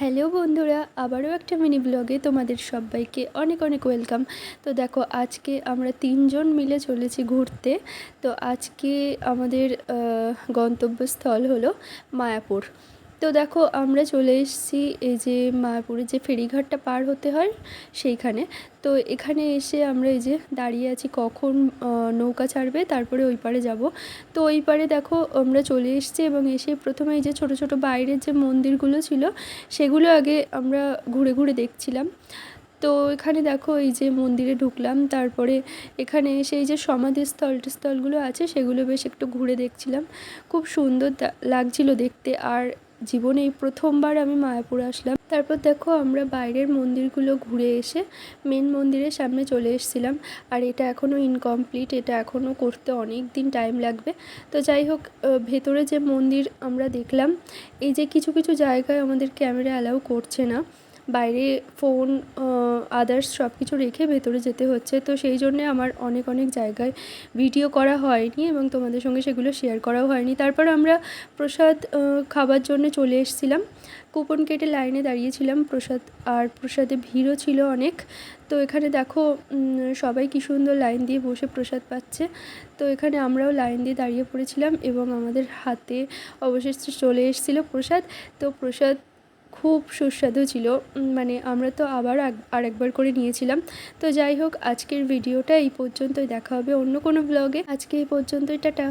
Hello বন্ধুরা, আবারও একটা মিনি ব্লগে তোমাদের সবাইকে অনেক অনেক ওয়েলকাম। তো দেখো, আজকে আমরা 3জন মিলে চলেছি ঘুরতে। তো আজকে আমাদের গন্তব্যস্থল হলো মায়াপুর। তো দেখো, আমরা চলে এসেছি এই যে মায়াপুরের যে ফেরিঘাটটা পার হতে হয় সেইখানে। তো এখানে এসে আমরা এই যে দাঁড়িয়ে আছি, কখন নৌকা ছাড়বে তারপরে ওই পারে যাব। তো ওই পারে দেখো আমরা চলে এসেছি, এবং এসে প্রথমে এই যে ছোট ছোট বাইরের যে মন্দিরগুলো ছিল সেগুলো আগে আমরা ঘুরে ঘুরে দেখছিলাম। তো এখানে দেখো এই যে মন্দিরে ঢুকলাম, তারপরে এখানে এসে এই যে সমাধিস্থলগুলো আছে সেগুলো বেশ একটু ঘুরে দেখছিলাম। খুব সুন্দর লাগছিল দেখতে। আর জীবনে এই প্রথমবার আমি মায়াপুর আসলাম। তারপর দেখো আমরা বাইরের মন্দিরগুলো ঘুরে এসে মেন মন্দিরের সামনে চলে এসেছিলাম। আর এটা এখনও ইনকমপ্লিট, এটা এখনও করতে অনেক দিন টাইম লাগবে। তো যাই হোক, ভেতরে যে মন্দির আমরা দেখলাম, এই যে কিছু কিছু জায়গায় আমাদের ক্যামেরা অ্যালাউ করছে না, বাইরে ফোন আদার্স সব কিছু রেখে ভেতরে যেতে হচ্ছে। তো সেই জন্যে আমার অনেক অনেক জায়গায় ভিডিও করা হয়নি এবং তোমাদের সঙ্গে সেগুলো শেয়ার করাও হয়নি। তারপর আমরা প্রসাদ খাবার জন্য চলে এসেছিলাম, কুপন কেটে লাইনে দাঁড়িয়েছিলাম প্রসাদ, আর প্রসাদে ভিড়ও ছিল অনেক। তো এখানে দেখো সবাই কী সুন্দর লাইন দিয়ে বসে প্রসাদ পাচ্ছে। তো এখানে আমরাও লাইন দিয়ে দাঁড়িয়ে পড়েছিলাম এবং আমাদের হাতে অবশেষে চলে এসেছিলো প্রসাদ। তো প্রসাদ খুব সুস্বাদু ছিল, মানে আমরা তো আবার আরেকবার করে নিয়েছিলাম। তো যাই হোক, আজকের ভিডিওটা এই পর্যন্তই, দেখা হবে অন্য কোনো ব্লগে। আজকে এই পর্যন্তই, টাটা।